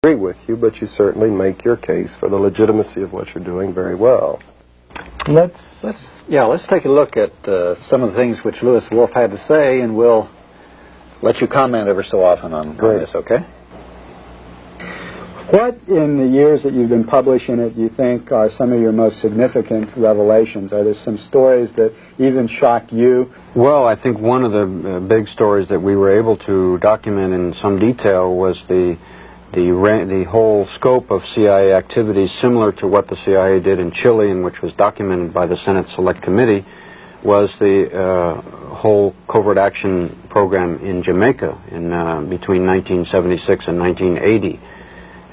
agree with you, but you certainly make your case for the legitimacy of what you're doing very well. Let's take a look at some of the things which Lewis Wolf had to say, and we'll let you comment ever so often on this, okay? What, in the years that you've been publishing it, do you think are some of your most significant revelations? Are there some stories that even shocked you? Well, I think one of the big stories that we were able to document in some detail was the whole scope of CIA activities, similar to what the CIA did in Chile, and which was documented by the Senate Select Committee, was the whole covert action program in Jamaica in between 1976 and 1980.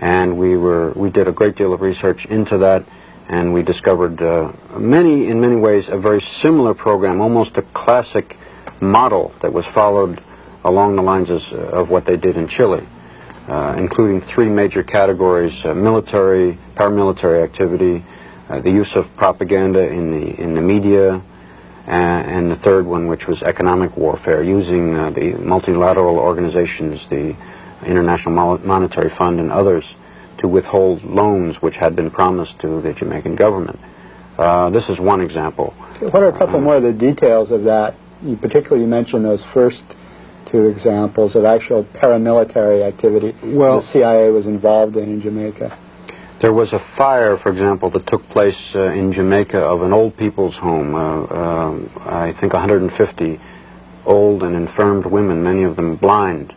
And we did a great deal of research into that, and we discovered in many ways a very similar program, almost a classic model that was followed along the lines of what they did in Chile, including three major categories: military, paramilitary activity, the use of propaganda in the media, and the third one, which was economic warfare, using the multilateral organizations, the International Monetary Fund and others, to withhold loans which had been promised to the Jamaican government. This is one example. What are a couple more of the details of that? You mentioned those first two examples of actual paramilitary activity the CIA was involved in Jamaica. There was a fire, for example, that took place in Jamaica of an old people's home. I think 150 old and infirmed women, many of them blind,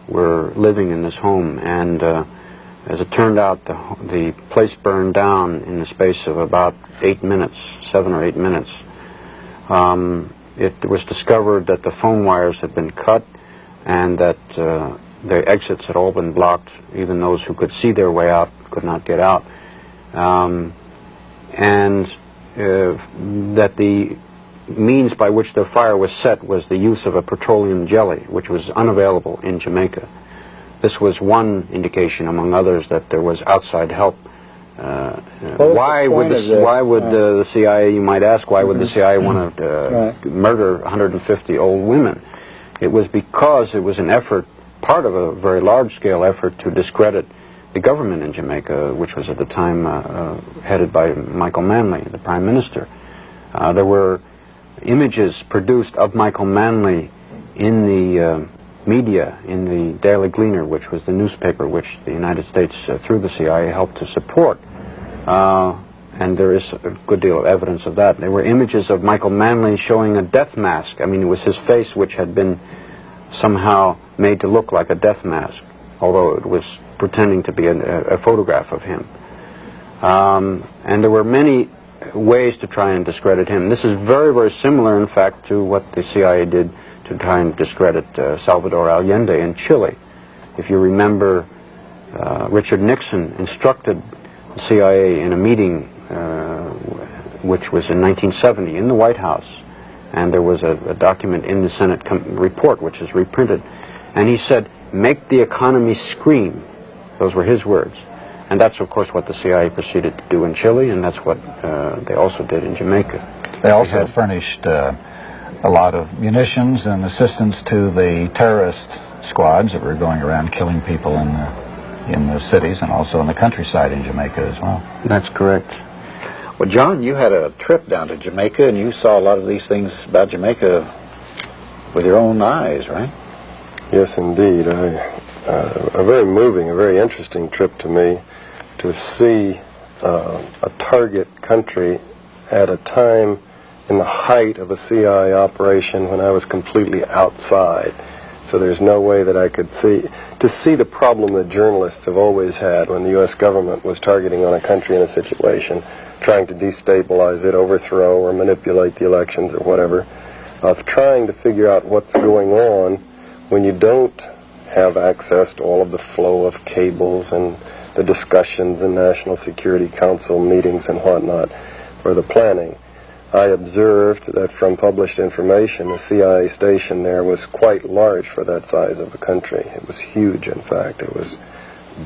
were living in this home, and as it turned out, the place burned down in the space of about 8 minutes, 7 or 8 minutes. It was discovered that the phone wires had been cut and that the exits had all been blocked. Even those who could see their way out could not get out. That the means by which the fire was set was the use of a petroleum jelly, which was unavailable in Jamaica. This was one indication, among others, that there was outside help. Why would the CIA, you might ask, why would the CIA want to murder 150 old women? It was because it was an effort, part of a very large-scale effort, to discredit the government in Jamaica, which was at the time headed by Michael Manley, the Prime Minister. There were images produced of Michael Manley in the media, in the Daily Gleaner, which was the newspaper which the United States, through the CIA, helped to support. And there is a good deal of evidence of that. There were images of Michael Manley showing a death mask. I mean, it was his face which had been somehow made to look like a death mask, although it was pretending to be a photograph of him. And there were many ways to try and discredit him. This is very, very similar, in fact, to what the CIA did to try and discredit Salvador Allende in Chile. If you remember, Richard Nixon instructed the CIA in a meeting which was in 1970 in the White House, and there was a document in the Senate report which is reprinted, and he said, "Make the economy scream." Those were his words. And that's, of course, what the CIA proceeded to do in Chile, and that's what they also did in Jamaica. They also furnished a lot of munitions and assistance to the terrorist squads that were going around killing people in the cities and also in the countryside in Jamaica as well. That's correct. Well, John, you had a trip down to Jamaica, and you saw a lot of these things about Jamaica with your own eyes, right? Yes, indeed. A very moving, a very interesting trip to me to see a target country at a time in the height of a CIA operation when I was completely outside. So there's no way that I could see the problem that journalists have always had when the U.S. government was targeting on a country in a situation, trying to destabilize it, overthrow or manipulate the elections or whatever, of trying to figure out what's going on when you don't have access to all of the flow of cables and the discussions in National Security Council meetings and whatnot for the planning. I observed that from published information, the CIA station there was quite large for that size of a country. It was huge, in fact. It was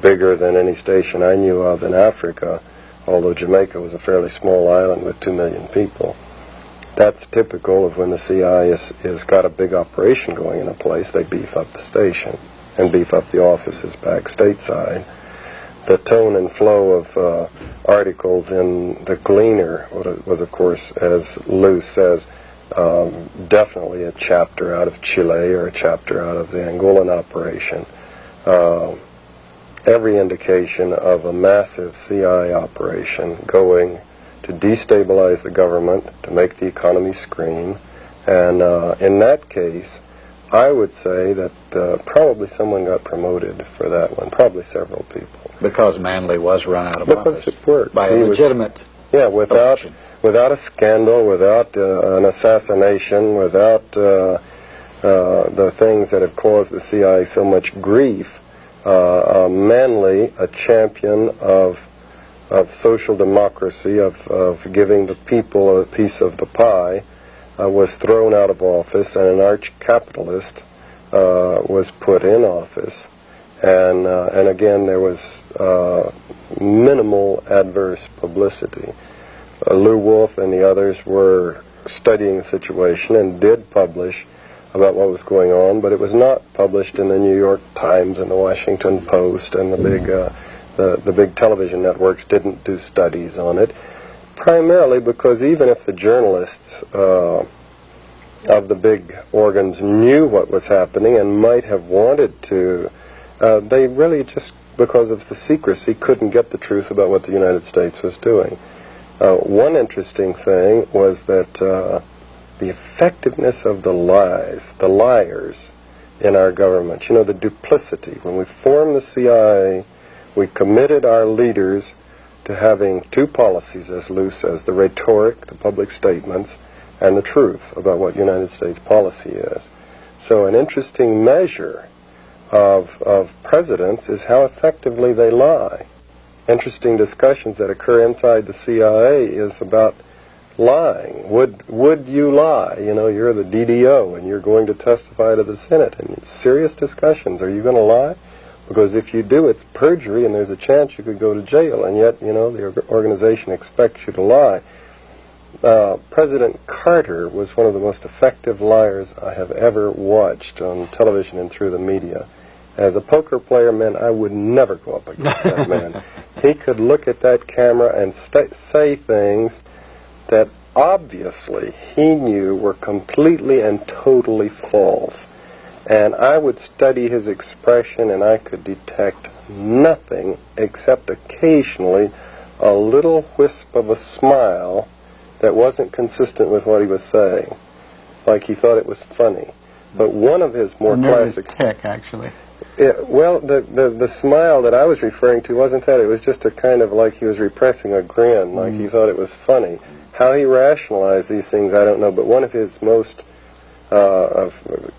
bigger than any station I knew of in Africa, although Jamaica was a fairly small island with 2 million people. That's typical of when the CIA has got a big operation going in a place, they beef up the station and beef up the offices back stateside. the tone and flow of articles in the Gleaner was, of course, as Lou says, definitely a chapter out of Chile or a chapter out of the Angolan operation. Every indication of a massive C.I.A. operation going to destabilize the government, to make the economy scream. And in that case, I would say that probably someone got promoted for that one, probably several people. Because Manley was run out of office. Because it worked. By a legitimate election. Without a scandal, without an assassination, without the things that have caused the C.I.A. so much grief, Manley, a champion of social democracy, of giving the people a piece of the pie, was thrown out of office, and an arch-capitalist was put in office. And again, there was minimal adverse publicity. Lew Wolf and the others were studying the situation and did publish about what was going on, but it was not published in the New York Times and the Washington Post, and the big television networks didn't do studies on it, primarily because even if the journalists of the big organs knew what was happening and might have wanted to, they really just, because of the secrecy, couldn't get the truth about what the United States was doing. One interesting thing was that the effectiveness of the liars in our government, the duplicity. When we formed the C.I.A., we committed our leaders to having two policies, as Lou says, the rhetoric, the public statements, and the truth about what United States policy is. So an interesting measure of presidents is how effectively they lie. Interesting discussions that occur inside the C.I.A. is about lying. Would you lie? You're the DDO and you're going to testify to the Senate. And serious discussions. Are you going to lie? Because if you do, it's perjury and there's a chance you could go to jail. And yet, the organization expects you to lie. President Carter was one of the most effective liars I have ever watched on television and through the media. As a poker player, man, I would never go up against that man. He could look at that camera and say things that obviously he knew were completely and totally false. And I would study his expression and I could detect nothing except occasionally a little wisp of a smile that wasn't consistent with what he was saying. Like he thought it was funny. But one of his more classic... tick, actually. Yeah, well, the smile that I was referring to wasn't that. It was just a kind of like he was repressing a grin, like he thought it was funny. How he rationalized these things, I don't know. But one of his most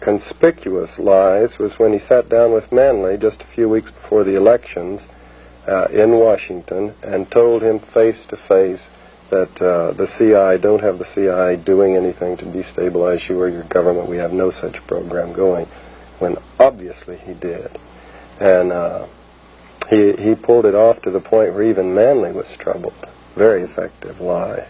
conspicuous lies was when he sat down with Manley just a few weeks before the elections in Washington and told him face to face that the C.I.A. don't have the C.I.A. doing anything to destabilize you or your government. We have no such program going. When obviously he did. And he pulled it off to the point where even Manley was troubled. Very effective liar.